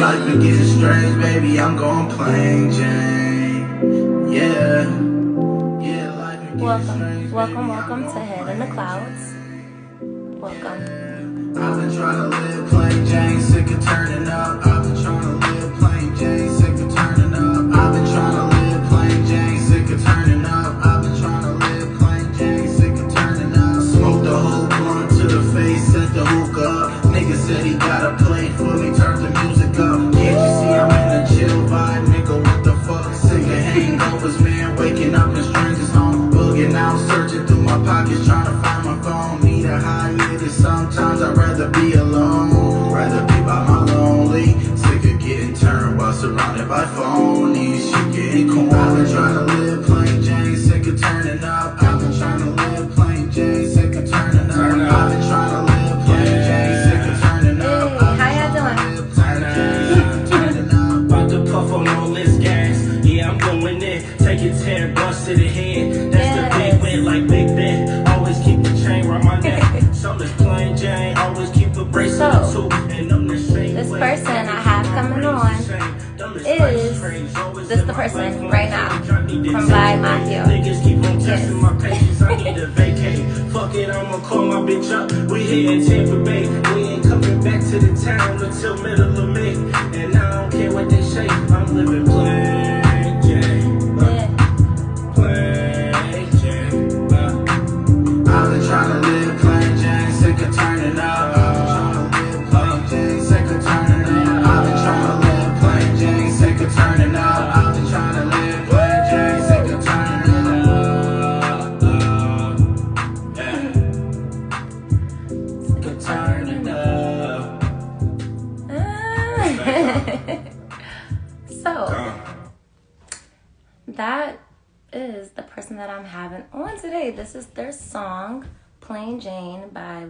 life been getting strange, baby, I'm going plain Jane. Yeah, yeah, life been getting strange. Welcome to Head in the Clouds. Welcome. I've been trying to live plain Jane, sick of turning up. I've been trying to live plain Jane, sick of turning up. I've been trying to live plain Jane, sick of turning up. I've been trying to live plain Jane, sick of turning up. Smoked the whole blunt to the face, set the hookah up. Nigga said he got a plate for me, turned the music up. Can't you see I'm in a chill vibe, nigga, what the fuck? Sick of hangovers, man, waking up in strangers' home. Bugging out, searching through my pockets, trying to find my phone. Need a hiatus, sometimes I'd rather be alone. Rather be by my lonely. Sick of getting turned while surrounded by phonies. Shit getting corny. I've been trying to live plain Jane, sick of turning up. I've been trying to live plain Jane, sick of turning up. I've been trying to live plain Jane, sick of turning up. How y'all doing? About to puff on all this gas. Yeah, I'm going in. Take it 10 bucks to the head. That's the big win, like Big Ben. Always keep the chain around my neck. Something's plain Jane. Always keep a bracelet too. And I'm the same. This person I have coming on is the person right now from Vibe Mafia. Niggas keep on testing my patience. I need to vacate. Fuck it, I'ma call my bitch up. We here in Tampa Bay. We ain't coming back to the town until middle of May. And I don't care what they say. I'm living plain Jane. Plain Jane. I've been trying to live plain Jane, sick of turning up. I've been trying to live plain Jane, sick of turning up. I've been trying to live plain Jane, sick of turning up. I've been trying to live plain Jane, sick of turning up. Yeah. Sick of turning up. So that is the person that I'm having on today. This is their song Plain Jane by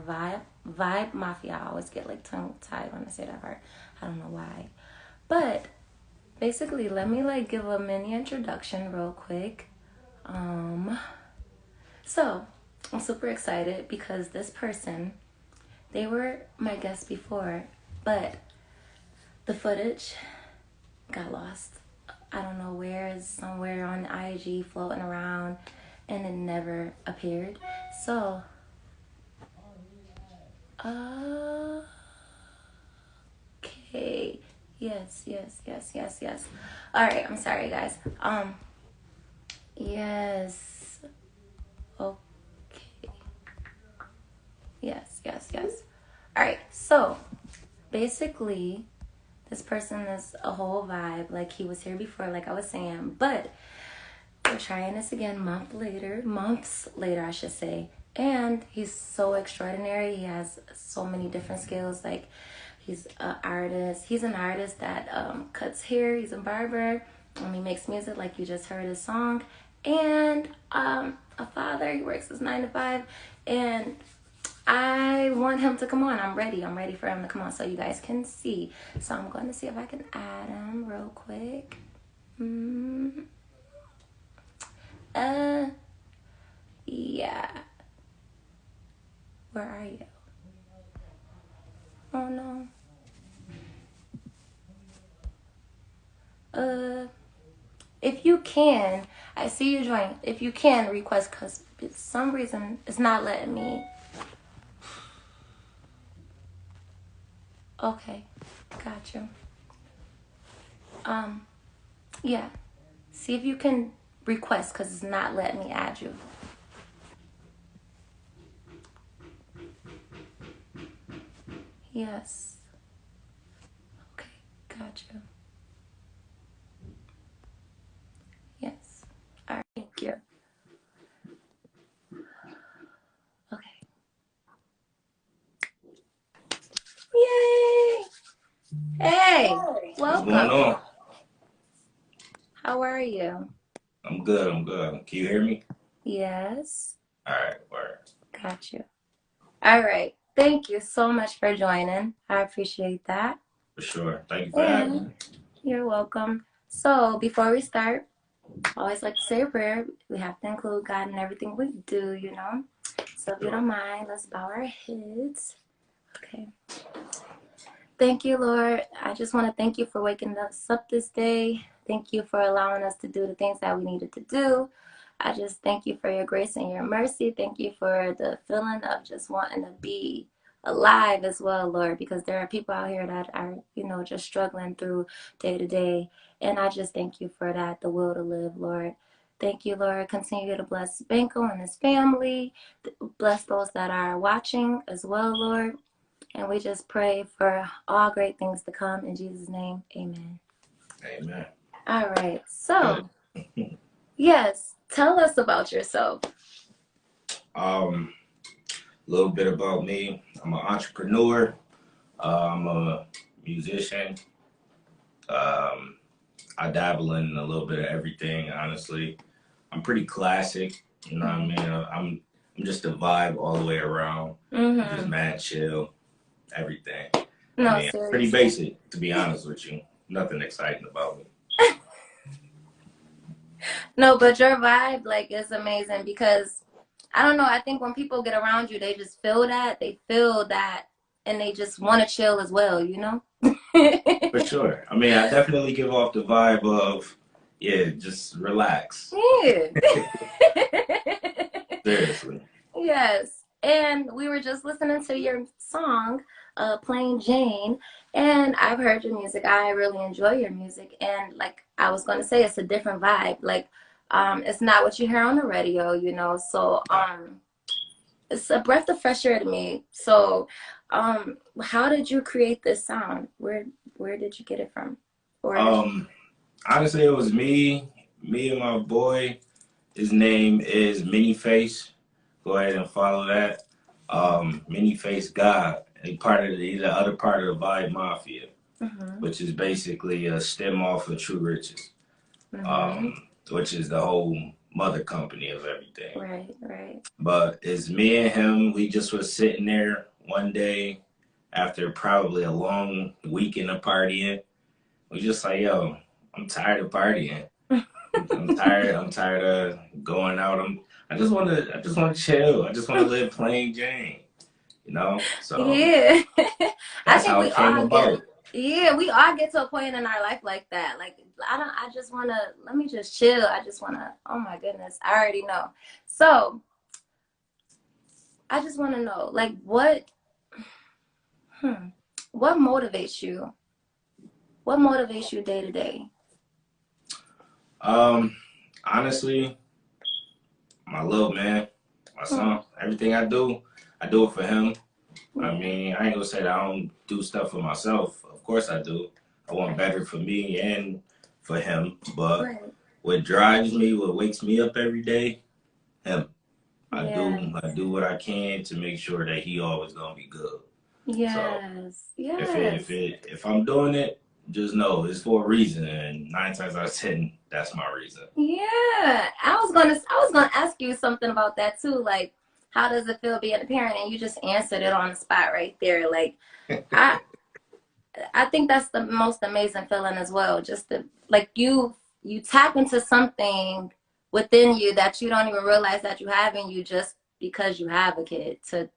Vibe Mafia. I always get like tongue tied when I say that part. I don't know why. But basically, let me like give a mini introduction real quick. So I'm super excited because this person, they were my guests before, but the footage got lost. I don't know where. It's somewhere on IG floating around and it never appeared. So okay. Yes. Alright, I'm sorry guys. Yes. Okay. Yes. Alright, so basically this person is a whole vibe. Like, he was here before, like I was saying. But we're trying this again months later, I should say. And he's so extraordinary. He has so many different skills. Like, he's an artist. He's an artist that cuts hair. He's a barber. He makes music, like you just heard his song. And a father. He works his 9 to 5. And I want him to come on. I'm ready for him to come on so you guys can see. So I'm going to see if I can add him real quick. Yeah. Where are you? Oh no. If you can, I see you join. If you can request, because for some reason it's not letting me. Okay, got you. Yeah. See if you can request, because it's not letting me add you. Yes. Okay, got you. Yes. All right, thank you. Okay. Yay! Hey, welcome. What's going on? How are you? I'm good. Can you hear me? Yes. All right, word. Got you. All right. Thank you so much for joining. I appreciate that. For sure. Thank you for having me. You're welcome. So before we start, I always like to say a prayer. We have to include God in everything we do, you know. So if you don't mind, let's bow our heads. Okay. Thank you, Lord. I just want to thank you for waking us up this day. Thank you for allowing us to do the things that we needed to do. I just thank you for your grace and your mercy. Thank you for the feeling of just wanting to be alive as well, Lord, because there are people out here that are, just struggling through day to day. And I just thank you for that, the will to live, Lord. Thank you, Lord. Continue to bless Banco and his family. Bless those that are watching as well, Lord. And we just pray for all great things to come. In Jesus' name, amen. Amen. All right. Good. So, yes, tell us about yourself. A little bit about me. I'm an entrepreneur. I'm a musician. Um, I dabble in a little bit of everything, honestly. I'm pretty classic, you know what I mean? I'm just a vibe all the way around. I'm just mad chill, everything. No, I mean, seriously. pretty basic, to be honest with you. Nothing exciting about me. No, but your vibe, like, is amazing because, I don't know, I think when people get around you, they just feel that. They feel that, and they just want to chill as well, you know? For sure. I mean, I definitely give off the vibe of, yeah, just relax. Yeah. Seriously. Yes. And we were just listening to your song, Plain Jane, and I've heard your music. I really enjoy your music. And like I was going to say, it's a different vibe. Like, it's not what you hear on the radio, So, it's a breath of fresh air to me. So, how did you create this sound? Where did you get it from? Or Honestly, it was me and my boy. His name is Miniface. Go ahead and follow that. Miniface God. He's the other part of the Vibe Mafia, which is basically a stem off of True Riches, which is the whole mother company of everything. Right. But it's me and him. We just was sitting there one day after probably a long weekend of partying. We just like, yo, I'm tired of partying. I'm tired. I'm tired of going out. I just want to chill. I just want to live plain Jane. So yeah. I that's think how we it came all get about. Yeah, we all get to a point in our life like that. Like, I just want to, let me just chill. I just want to, oh my goodness, I already know. So, I just want to know, like, what motivates you? What motivates you day to day? Honestly, my little man, my son, everything I do it for him. I mean, I ain't gonna say that I don't do stuff for myself. Of course I do. I want better for me and for him. But what drives me, what wakes me up every day, him. I do what I can to make sure that he always gonna be good. Yes. If I'm doing it, just know it's for a reason, and 9 times out of 10, that's my reason. Yeah, I was gonna ask you something about that too. Like, how does it feel being a parent? And you just answered it on the spot right there. Like, I think that's the most amazing feeling as well. Just to, like, you tap into something within you that you don't even realize that you have in you just because you have a kid to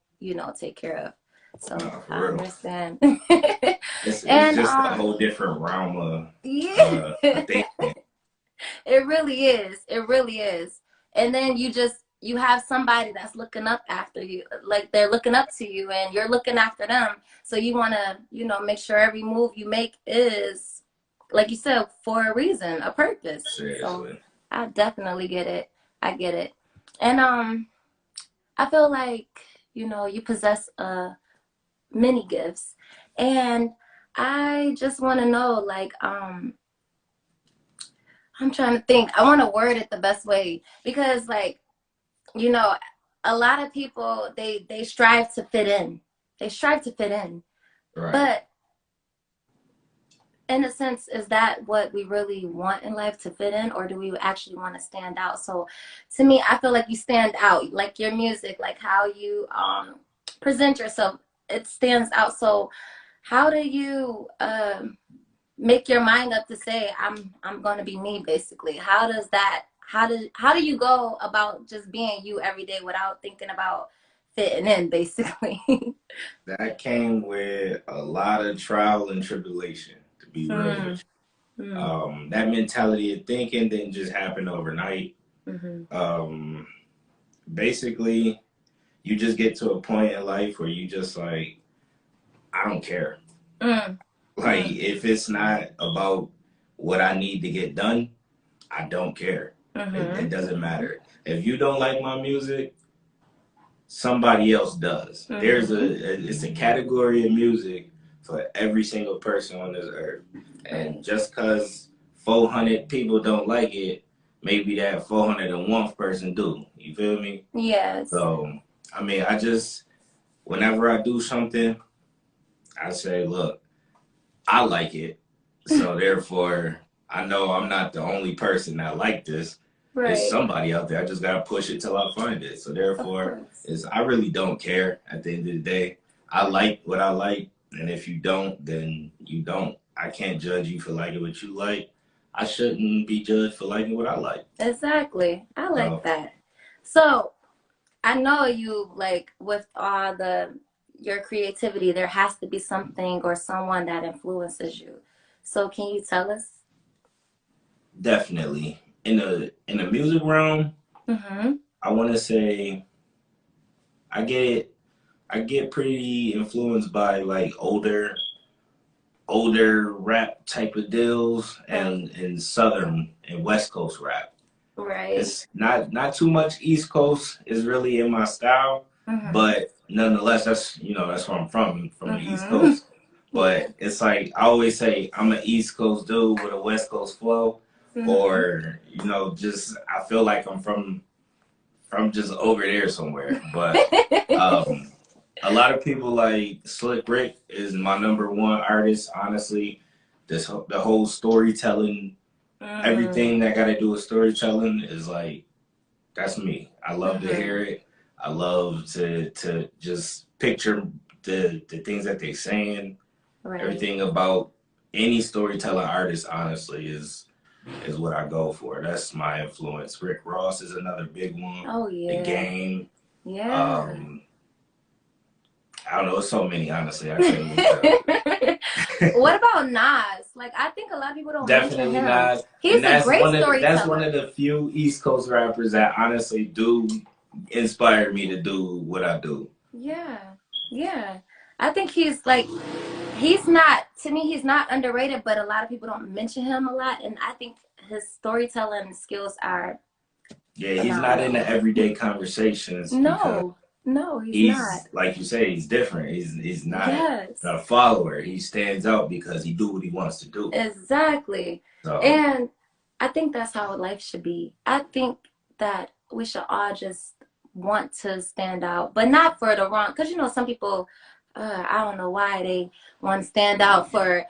take care of. So I understand. It's And just a whole different realm of yeah, thinking. it really is. It really is. And then you have somebody that's looking up after you, like they're looking up to you and you're looking after them. So you want to, make sure every move you make is, like you said, for a reason, a purpose. Seriously. So I definitely get it. I get it. And I feel like, you possess many gifts. And I just want to know, like, I'm trying to think. I want to word it the best way because, like, a lot of people they strive to fit in. They strive to fit in. Right. But in a sense, is that what we really want in life, to fit in, or do we actually want to stand out? So, to me, I feel like you stand out. Like your music, like how you present yourself, it stands out. So, how do you make your mind up to say I'm going to be me, basically? How does that how do you go about just being you every day without thinking about fitting in, basically. That came with a lot of trial and tribulation, to be real with Mm, you. mm, That mentality of thinking didn't just happen overnight. mm-hmm. Um, Basically, you just get to a point in life where you just like, I don't care. Mm, Like, mm, if it's not about what I need to get done, I don't care. It mm-hmm. doesn't matter. If you don't like my music, somebody else does. Mm-hmm. It's a category of music for every single person on this earth. And Right. just because 400 people don't like it, maybe that 401st person do. You feel me? Yes. So, I mean, I just, whenever I do something, I say, look, I like it. So therefore, I know I'm not the only person that like this. It's Right. somebody out there. I just gotta push it till I find it. So Of therefore, course. is I really don't care at the end of the day. I like what I like, and if you don't, then you don't. I can't judge you for liking what you like. I shouldn't be judged for liking what I like. Exactly. I like So that. So I know you like with all the your creativity, there has to be something or someone that influences you. So can you tell us? definitely in the music realm, Mm-hmm. I want to say I get I get pretty influenced by like older rap type of deals Right. and southern and west coast rap. Right. It's not too much east coast is really in my style, Mm-hmm. but nonetheless that's where I'm from the east Mm-hmm. coast. Yeah. But it's like I always say I'm an east coast dude with a west coast flow, Mm-hmm. or just I feel like I'm from just over there somewhere. But um a lot of people like Slick Rick is my number one artist. Honestly, the whole storytelling, Mm. everything that got to do with storytelling is like that's me. I love to Mm-hmm. hear it. I love to just picture the things that they're saying. Right. Everything about any storytelling artist, honestly, is what I go for. That's my influence. Rick Ross is another big one. Oh The yeah. Game. Yeah. Um, I don't know. It's so many. Honestly, I can't even tell. What about Nas? Like I think a lot of people don't mention Definitely him. not. He's And a great that's one of storyteller. the few East Coast rappers that honestly do inspire me to do what I do. Yeah. Yeah. I think he's like he's not to me he's not underrated, but a lot of people don't mention him a lot and I think his storytelling skills are Yeah, he's not in phenomenal. the everyday conversations because No. No, he's not. he's like you say, he's different. He's not Yes. a follower. He stands out because he do what he wants to do. Exactly. So And I think that's how life should be. I think that we should all just want to stand out, but not for the wrong, because you know, some people, I don't know why they want to stand out for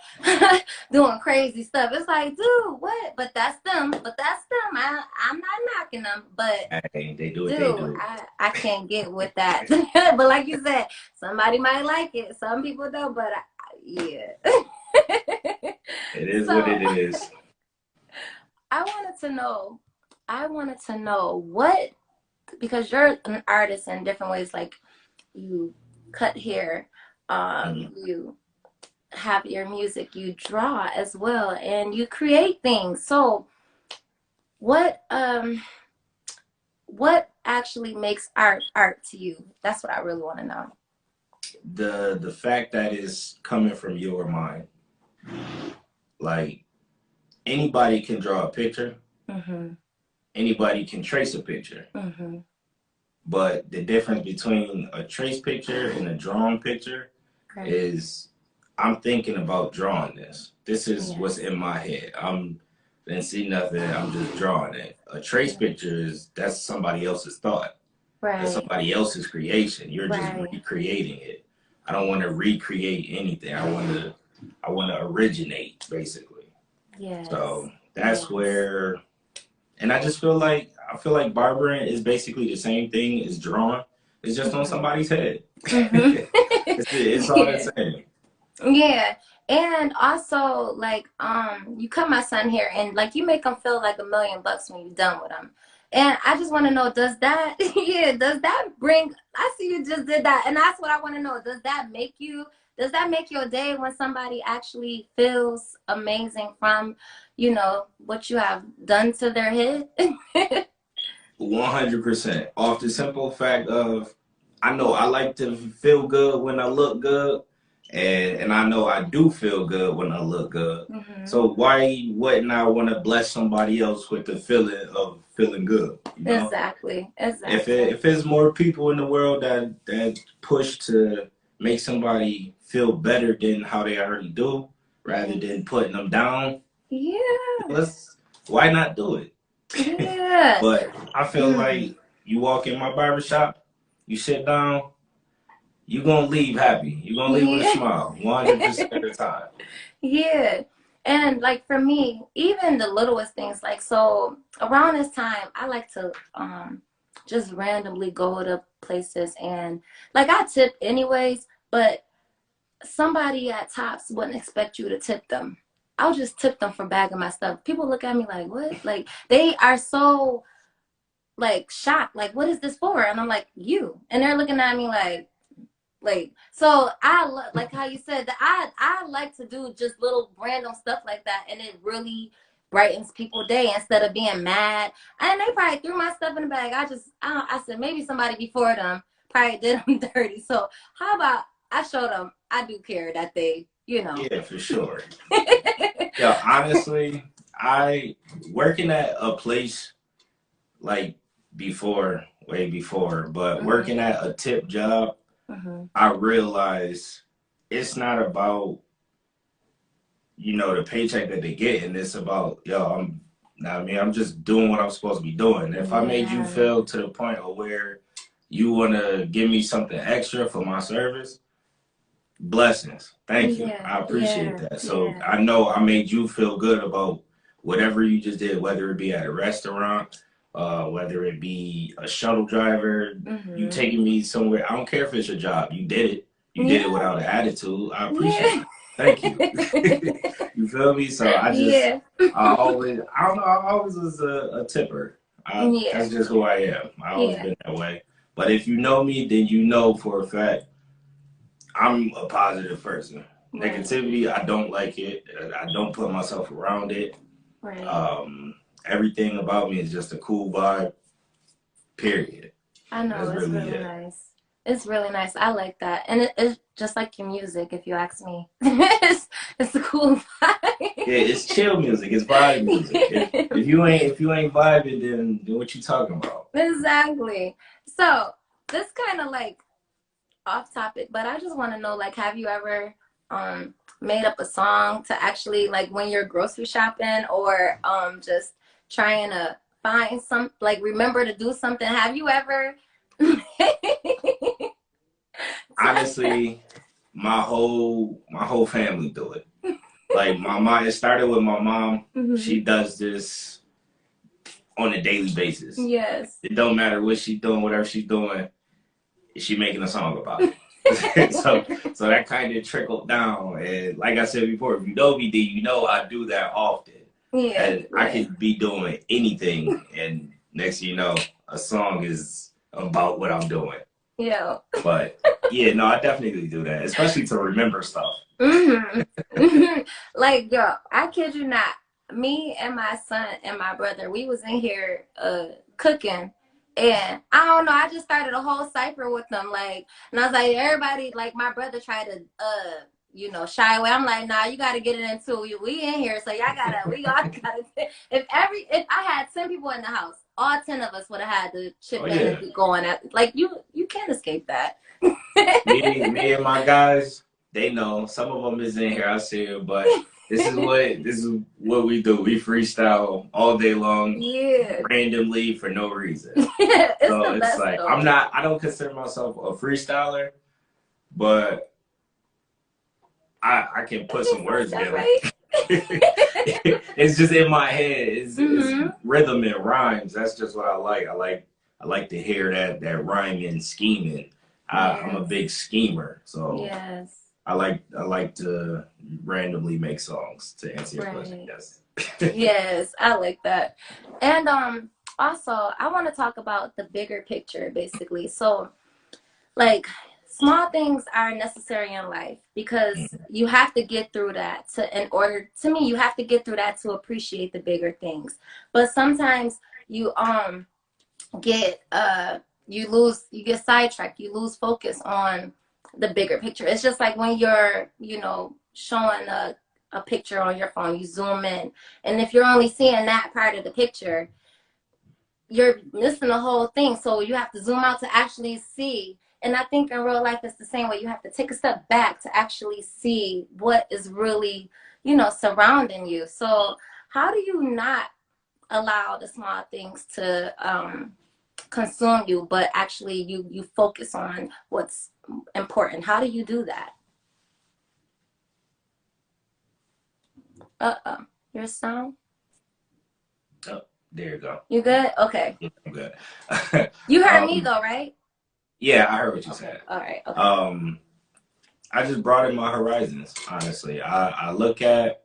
doing crazy stuff. It's like, dude, what? But that's them. But that's them. I'm not knocking them, but hey, they do what they dude, do. I can't get with that. But like you said, somebody might like it, some people don't, but yeah. It is what So it is. I wanted to know, what, because you're an artist in different ways, like you cut hair, Mhm. you have your music, you draw as well, and you create things. So what what actually makes art to you? That's what I really want to know. The fact that it's coming from your mind, like anybody can draw a picture, Mm-hmm. anybody can trace a picture. Mm-hmm. But the difference between a trace picture and a drawn picture Right. is I'm thinking about drawing this. This is what's Yes. in my head. I'm didn't see nothing. I'm just drawing it. A trace Yeah. picture is that's somebody else's thought. That's Right. somebody else's creation. You're just Right. recreating it. I don't want to recreate anything. I want to originate basically. Yes. So that's Yes. where and I feel like barbering is basically the same thing as drawing. It's just on Mm-hmm. somebody's head. Mm-hmm. It's all the Yeah. same. Yeah. And also like you cut my son here and like you make him feel like $1,000,000 when you're done with him. And I just want to know, does that yeah, does that bring. I see you just did that, and that's what I want to know. Does that make you? Does that make your day when somebody actually feels amazing from, what you have done to their head? 100%. Off the simple fact of, I know I like to feel good when I look good, and I know I do feel good when I look good. So why wouldn't I want to bless somebody else with the feeling of feeling good? Exactly. If there's more people in the world that push to make somebody feel better than how they already do, rather than putting them down, why not do it? Yeah. But I feel like you walk in my barbershop, you sit down, you're going to leave happy. You're going to leave with a smile 100% of the time. Yeah. And like for me, even the littlest things, like, so around this time, I like to just randomly go to places, and like I tip anyways, but somebody at Tops wouldn't expect you to tip them. I'll just tip them for bagging my stuff. People look at me like, what? Like, they are so like shocked. Like, what is this for? And I'm like, you. And they're looking at me like, so like how you said that I like to do just little random stuff like that, and it really brightens people's day instead of being mad. And they probably threw my stuff in the bag. I said maybe somebody before them probably did them dirty. So how about I show them I do care that they, Yeah, for sure. Yeah, honestly, I working at a place like way before, but working at a tip job, I realized it's not about, the paycheck that they get, and it's about, I'm just doing what I'm supposed to be doing. If I made you feel to the point of where you want to give me something extra for my service, blessings. Thank you. I appreciate that. So I know I made you feel good about whatever you just did, whether it be at a restaurant, whether it be a shuttle driver, you taking me somewhere. I don't care if it's your job. You did it. You did it without an attitude. I appreciate it. Thank you. You feel me? So I don't know, I always was a tipper. That's just who I am. I always been that way. But if you know me, then you know for a fact I'm a positive person. Negativity, I don't like it. I don't put myself around it. Everything about me is just a cool vibe. Period. I know. That's really nice. It's really nice. I like that, and it's just like your music. If you ask me, it's a cool vibe. Yeah, it's chill music. It's vibe music. If you ain't vibing, then what you talking about? Exactly. So this kind of like off topic, but I just want to know, like, have you ever made up a song to actually, like, when you're grocery shopping, or just trying to find some, like, remember to do something? Have you ever? Honestly, my whole family do it. Like my mom, it started with my mom. She does this on a daily basis. Yes. It don't matter what she's doing, whatever she's doing, she making a song about it. so that kind of trickled down. And like I said before, if you know me, then you know I do that often. Yeah. And I could be doing anything, and next thing you know, a song is about what I'm doing. Yeah. But yeah, no, I definitely do that, especially to remember stuff. Like, yo, I kid you not. Me and my son and my brother, we was in here cooking, and I don't know, I just started a whole cipher with them, like, and I was like, everybody, like, my brother tried to shy away. I'm like, nah, you gotta get it in too. We in here, so we all gotta. If I had 10 people in the house, all 10 of us would have had to chip in and be going at, like, you can't escape that. me and my guys, they know. Some of them is in here, I see it, but this is what we do. We freestyle all day long, randomly for no reason. It's like though. I don't consider myself a freestyler, but I can put some words together. Right? It's just in my head. It's rhythm and rhymes. That's just what I like. I like to hear that rhyming, scheming. I'm a big schemer, so I like to randomly make songs, to answer your question. Yes. Yes, I like that. And also, I want to talk about the bigger picture, basically. So, like, small things are necessary in life because you have to get through that in order, to me, you have to get through that to appreciate the bigger things. But sometimes you get you get sidetracked, you lose focus on the bigger picture. It's just like when you're, showing a picture on your phone, you zoom in, and if you're only seeing that part of the picture, you're missing the whole thing. So you have to zoom out to actually see. And I think in real life it's the same way. You have to take a step back to actually see what is really, surrounding you. So how do you not allow the small things to consume you, but actually you focus on what's important? How do you do that? Your sound? Oh, there you go. You good? Okay. Yeah, I'm good. You heard me though, right? Yeah, I heard what you said. All right. Okay. I just broaden my horizons, honestly. I look at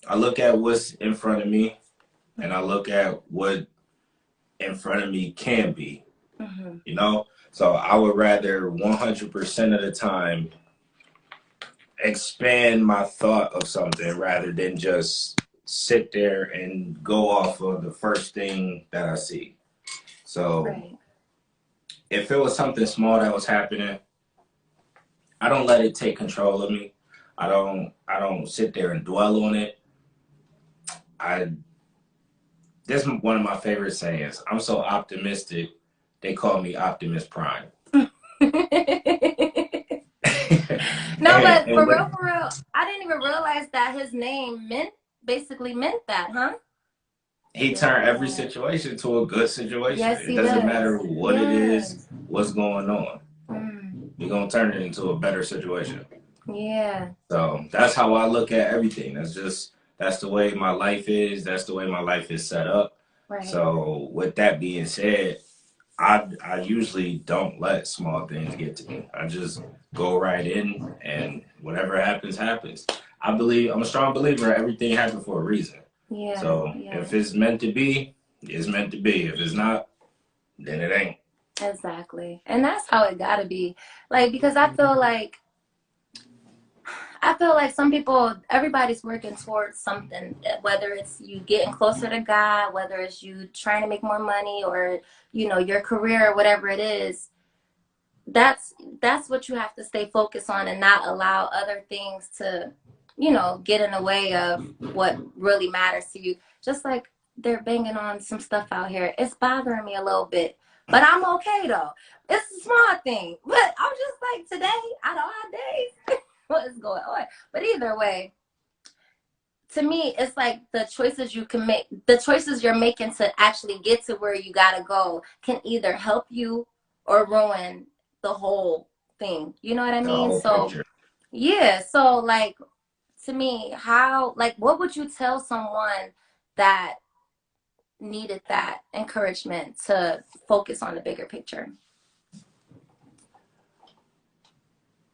what's in front of me, and I look at what in front of me can be. So I would rather 100% of the time expand my thought of something rather than just sit there and go off of the first thing that I see. So Right. if it was something small that was happening, I don't let it take control of me. I don't sit there and dwell on it. This is one of my favorite sayings. I'm so optimistic, they call me Optimus Prime. No, but for real, I didn't even realize that his name basically meant that, huh? He turned every situation to a good situation. Yes, It he doesn't does. matter what it is, what's going on. Mm. You're going to turn it into a better situation. Yeah. So that's how I look at everything. That's the way my life is. That's the way my life is set up. Right. So with that being said, I usually don't let small things get to me. I just go right in, and whatever happens, happens. I'm a strong believer everything happens for a reason. Yeah. So if it's meant to be, it's meant to be. If it's not, then it ain't. Exactly. And that's how it gotta be. Like, because I feel like some people, everybody's working towards something, whether it's you getting closer to God, whether it's you trying to make more money, or, your career, or whatever it is. That's what you have to stay focused on, and not allow other things to, get in the way of what really matters to you. Just like they're banging on some stuff out here. It's bothering me a little bit, but I'm okay though. It's a small thing, but I'm just like, today, out of all days, what is going on? But either way, to me, it's like the choices you can make, the choices you're making to actually get to where you gotta go, can either help you or ruin the whole thing. You know what I mean? So Picture. yeah, so like, to me, what would you tell someone that needed that encouragement to focus on the bigger picture?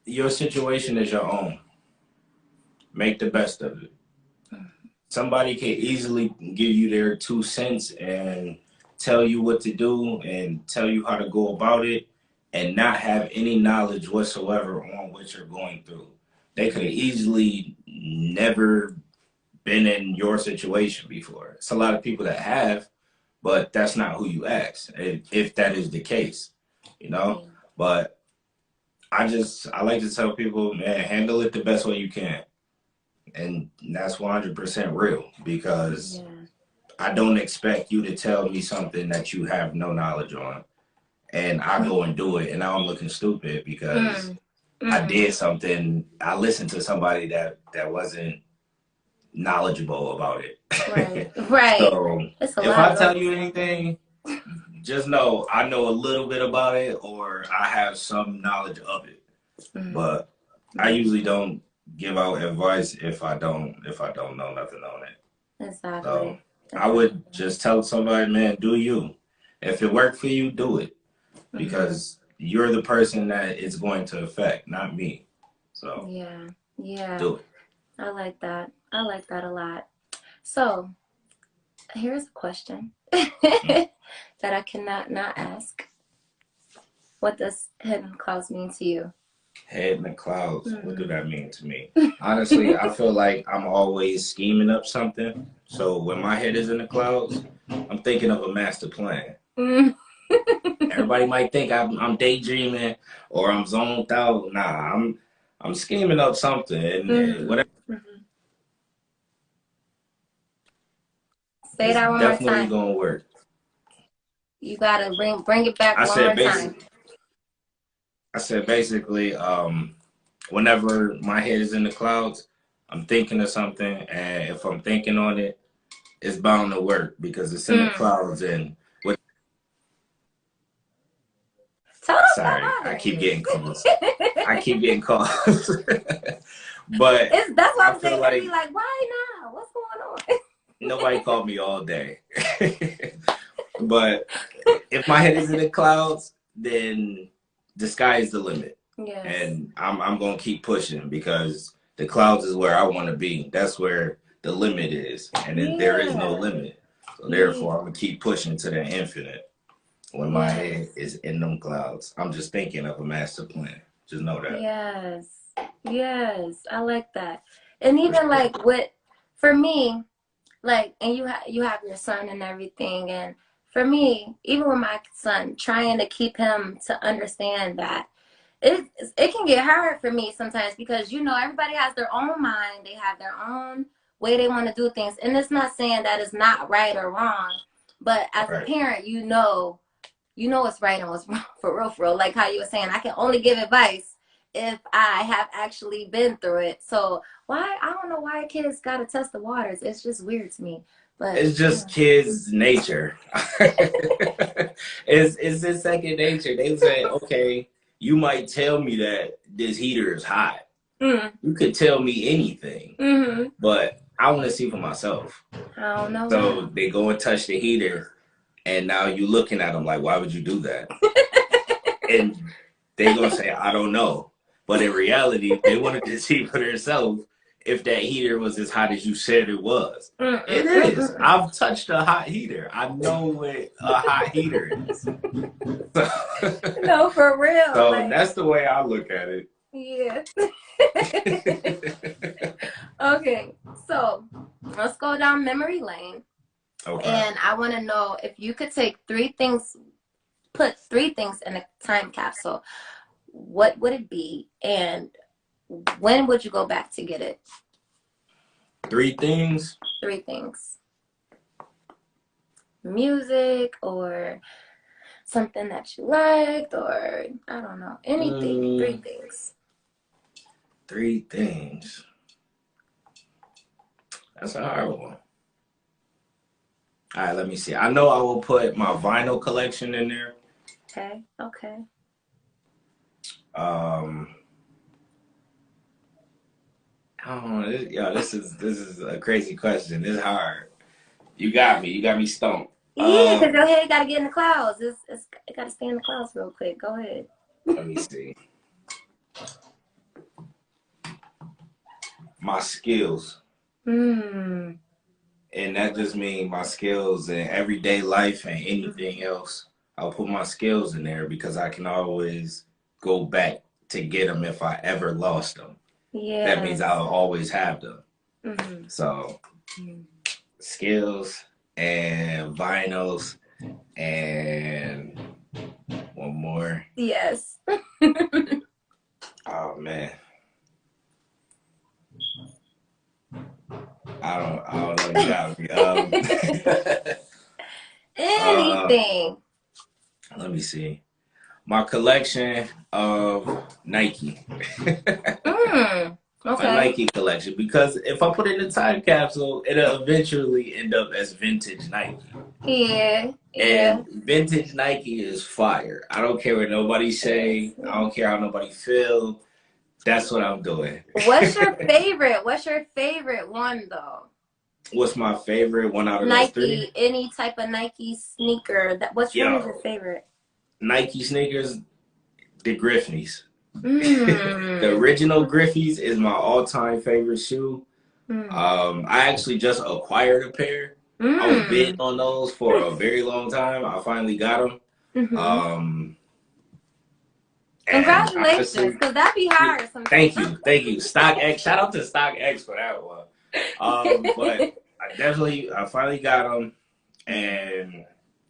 Your situation is your own. Make the best of it. Somebody can easily give you their 2 cents and tell you what to do and tell you how to go about it and not have any knowledge whatsoever on what you're going through. They could have easily never been in your situation before. It's a lot of people that have, but that's not who you ask, if that is the case, But I like to tell people, man, handle it the best way you can. And that's 100% real, because I don't expect you to tell me something that you have no knowledge on, and I go and do it, and now I'm looking stupid because I did something. I listened to somebody that wasn't knowledgeable about it. Right. So if I tell you anything, just know I know a little bit about it, or I have some knowledge of it. But I usually don't give out advice if I don't know nothing on it. Exactly. So I would just tell somebody, man, do you. If it worked for you, do it. Because you're the person that it's going to affect, not me. So yeah. do it. I like that. I like that a lot. So Here's a question that I cannot not ask. What does hidden clouds mean to you? Head in the clouds. What do that mean to me? Honestly, I feel like I'm always scheming up something. So when my head is in the clouds, I'm thinking of a master plan. Everybody might think I'm daydreaming or I'm zoned out. Nah, I'm scheming up something and whatever. Say It's that one more definitely time. gonna work. You gotta bring it back I one said more time. basically, whenever my head is in the clouds, I'm thinking of something, and if I'm thinking on it, it's bound to work because it's in the clouds. And what? Sorry, I keep getting calls. I keep getting calls. But That's what I I'm feel saying. like They be like, why now? What's going on? nobody called me all day. But if my head is in the clouds, then the sky is the limit. Yes. And I'm gonna keep pushing because the clouds is where I want to be. That's where the limit is, and then there is no limit. So therefore, I'm gonna keep pushing to the infinite. When my head is in them clouds, I'm just thinking of a master plan. Just know that. Yes, I like that. And even like for me, like, and you have your son and everything, and for me, even with my son, trying to keep him to understand that it can get hard for me sometimes because everybody has their own mind, they have their own way they want to do things, and it's not saying that it's not right or wrong, but as a parent, what's right and what's wrong for real. Like how you were saying, I can only give advice if I have actually been through it. So I don't know why kids gotta test the waters. It's just weird to me. But it's just kids' nature. it's his second nature. They say, okay, you might tell me that this heater is hot. You could tell me anything, but I want to see for myself. I don't know. So they go and touch the heater, and now you looking at them like, why would you do that? And they gonna say, I don't know. But in reality, they wanted to see for themselves if that heater was as hot as you said it was. It is. I've touched a hot heater. I know what a hot heater is. No, for real. So that's the way I look at it. Yeah. Okay, so let's go down memory lane. Okay. And I want to know if you could take put three things in a time capsule, what would it be, and when would you go back to get it? Three things? Three things. Music or something that you liked, or I don't know, anything. Three things. Three things. That's a hard one. All right, let me see. I know I will put my vinyl collection in there. Okay. I don't know. This is a crazy question. This is hard. You got me stumped. Yeah, because your head got to get in the clouds. It got to stay in the clouds real quick. Go ahead. Let me see. My skills. And that just means my skills in everyday life and anything else. I'll put my skills in there because I can always go back to get them if I ever lost them. Yeah. That means I'll always have them. So skills and vinyls and one more. Yes. Oh man. I don't know. You got me. Anything. Let me see. My collection of Nike. Okay. My Nike collection, because if I put it in a time capsule, it'll eventually end up as vintage Nike. Yeah. And vintage Nike is fire. I don't care what nobody say. I don't care how nobody feel. That's what I'm doing. What's your favorite? What's your favorite one though? What's my favorite one out of Nike, those three? any type of Nike sneaker. Which one is your favorite? Nike sneakers, the Griffies. The original Griffies is my all-time favorite shoe. I actually just acquired a pair, I was bidding Mm. on those for a very long time. I finally got them. Mm-hmm. And Congratulations, honestly, because that'd be hard sometimes. thank you. StockX, shout out to StockX for that one. But I finally got them, and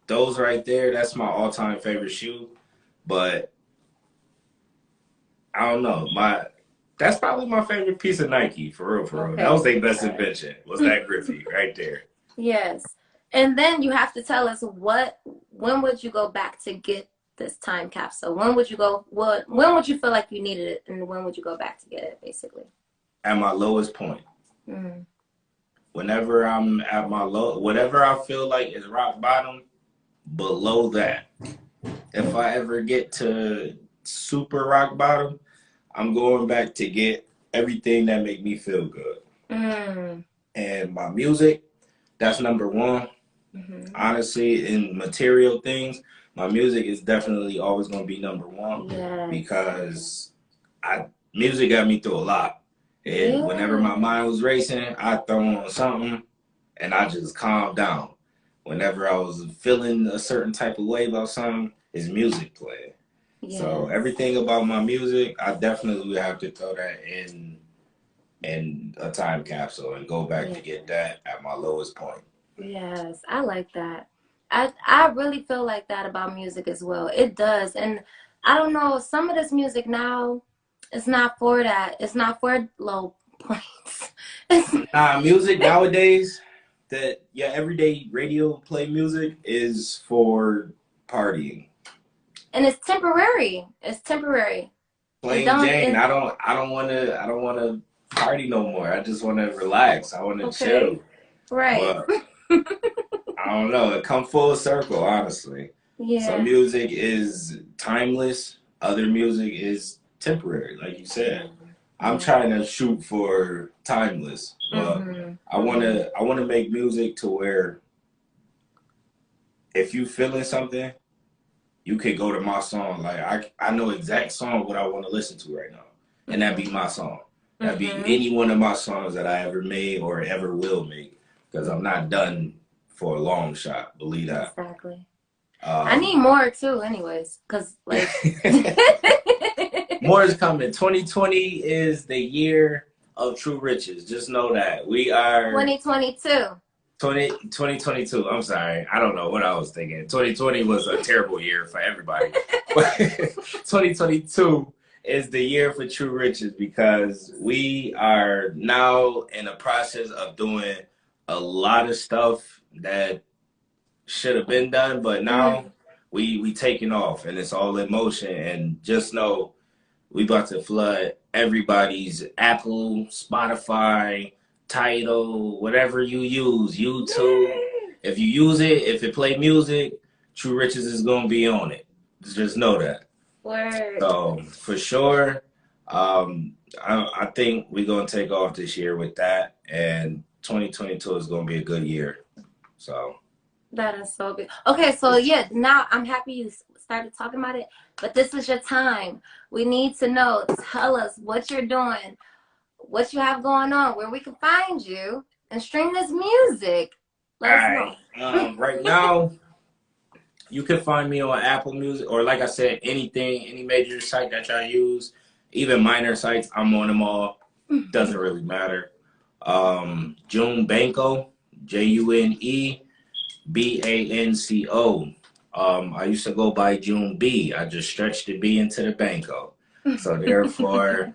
those right there, that's my all-time favorite shoe. But I don't know, that's probably my favorite piece of Nike, for real, for real. That was Okay. their best invention, was that Griffey right there. Yes. And then you have to tell us when would you go back to get this time capsule? When would you go, when would you feel like you needed it? And when would you go back to get it, basically? At my lowest point. Mm. Whenever I'm at my low, whatever I feel like is rock bottom, below that. If I ever get to super rock bottom, I'm going back to get everything that make me feel good. Mm. And my music, that's number one. Mm-hmm. Honestly, in material things, my music is definitely always going to be number one. Yes. Because music got me through a lot. And whenever my mind was racing, I throw on something and I just calm down. Whenever I was feeling a certain type of way about something, is music playing. Yes. So everything about my music, I definitely would have to throw that in a time capsule and go back to get that at my lowest point. Yes, I like that. I really feel like that about music as well. It does. And I don't know, some of this music now, it's not for that. It's not for low points. Music nowadays, that everyday radio play music is for partying. And it's temporary. It's temporary. Plain Jane, I don't wanna party no more. I just wanna relax. I wanna chill. Right. But I don't know. It come full circle, honestly. Yeah. Some music is timeless. Other music is temporary, like you said. I'm trying to shoot for timeless, but I wanna make music to where if you feeling something, you could go to my song. Like I know exact song what I want to listen to right now, and that be my song. That be any one of my songs that I ever made or ever will make, because I'm not done for a long shot. Believe that. Exactly. I need more too, anyways, because like more is coming. 2020 is the year of true riches. Just know that we are 2022. 2022. I'm sorry. I don't know what I was thinking. 2020 was a terrible year for everybody. But 2022 is the year for true riches, because we are now in a process of doing a lot of stuff that should have been done, but now we taking off and it's all in motion. And just know we about to flood everybody's Apple, Spotify, Tidal, whatever you use, YouTube. If you use it, if it play music, True Riches is gonna be on it. Just know that. Word. So for sure, I think we're gonna take off this year with that, and 2022 is gonna be a good year. So that is so good. Okay, so yeah, now I'm happy you started talking about it, but this is your time. We need to know. Tell us what you're doing, what you have going on, where we can find you and stream this music. Let us know. Right now, you can find me on Apple Music, or like I said, any major site that y'all use, even minor sites, I'm on them all. Doesn't really matter. June Banco, JUNE BANCO. I used to go by June B. I just stretched the B into the Banco. So therefore,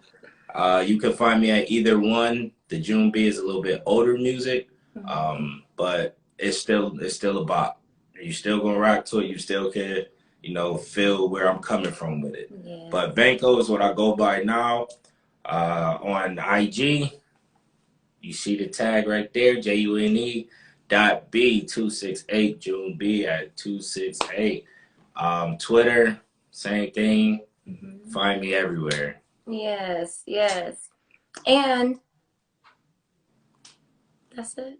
you can find me at either one. The June B is a little bit older music, but it's still a bop. You still gonna rock to it. You still can, feel where I'm coming from with it. Yeah. But Banco is what I go by now. On IG, you see the tag right there, JUNE. .B268 June B at 268. Twitter, same thing. Find me everywhere. Yes. And that's it.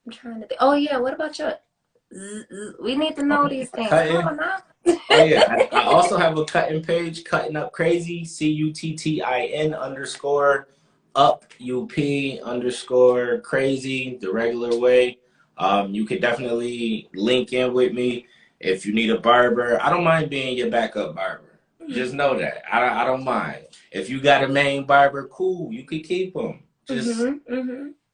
I'm trying to think. Oh yeah, what about your? We need to know these things. Come on now. Oh yeah, I also have a cutting page, Cutting Up Crazy, CUTTIN _ up UP _ crazy, the regular way. You could definitely link in with me if you need a barber. I don't mind being your backup barber. Just know that. I don't mind. If you got a main barber, cool. You could keep him. Just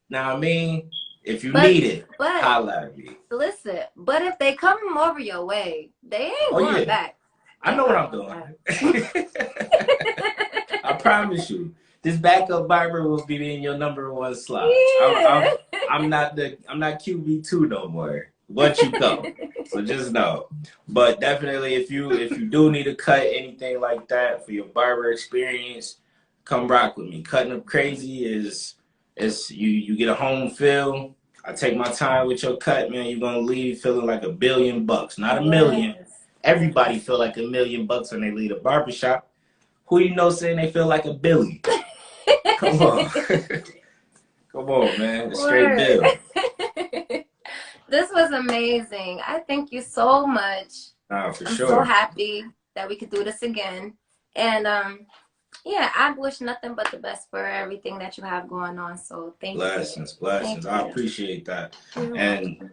now, I mean, if you need it, holla at me. Listen, but if they come over your way, they ain't going back. I know what I'm doing. I promise you. This backup barber will be in your #1 slot. Yeah. I'm not QB2 no more. Once you come, so just know. But definitely, if you do need a cut, anything like that for your barber experience, come rock with me. Cutting up crazy is you get a home feel. I take my time with your cut, man. You're gonna leave feeling like $1 billion, not a million. Everybody feel like $1 million when they leave the barbershop. Who you know saying they feel like a Billy? Come on. Come on, man. A straight bill. This was amazing. I thank you so much. For I'm sure. so happy that we could do this again. And yeah, I wish nothing but the best for everything that you have going on. So thank you. Blessings. I appreciate that. And welcome.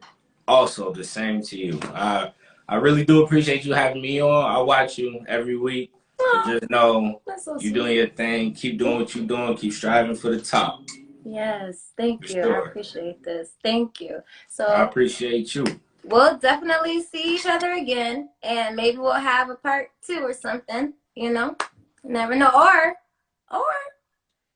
Also the same to you. I really do appreciate you having me on. I watch you every week. Just know you're doing your thing. Keep doing what you're doing. Keep striving for the top. Yes, thank you. Sure. I appreciate this. Thank you. So I appreciate you. We'll definitely see each other again, and maybe we'll have a part 2 or something. You know, never know. Or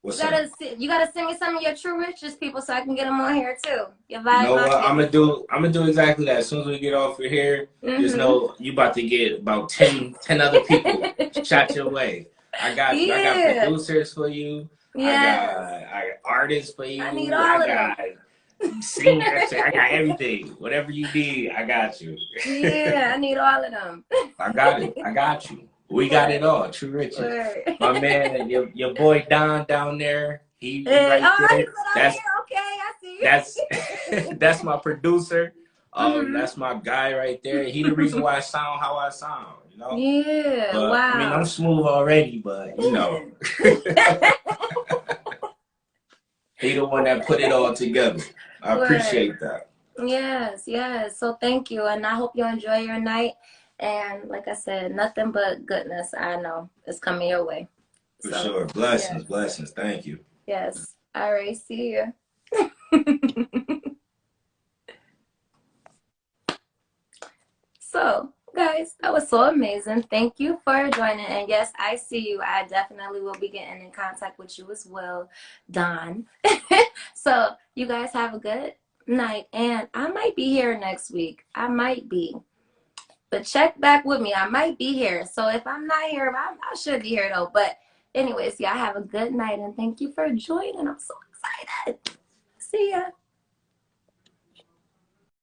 you gotta send me some of your true richest people so I can get them on here too. Your Vibe You know what? Mafia. I'm gonna do exactly that. As soon as we get off of here, just know you about to get about 10 other people shot your way. I got you. I got producers for you. Yeah. I got artists for you. I need all of them. Singers. I got everything. Whatever you need, I got you. Yeah, I need all of them. I got it. I got you. We got it all. True Richard. My man, your boy Don down there. He right there. He's that's okay. I see. That's my producer. That's my guy right there. He the reason why I sound how I sound. You know. Yeah. But, wow. I mean, I'm smooth already, but you know. He the one that put it all together. I appreciate that. Yes. So thank you, and I hope you enjoy your night. And like I said, nothing but goodness. I know is coming your way. For sure. Blessings. Thank you. Yes. All right. See you. So, guys, that was so amazing. Thank you for joining. And yes, I see you. I definitely will be getting in contact with you as well, Don. So, you guys have a good night. And I might be here next week. I might be. But check back with me. I might be here. So, if I'm not here, I should be here, though. But anyways, y'all have a good night. And thank you for joining. I'm so excited. See ya.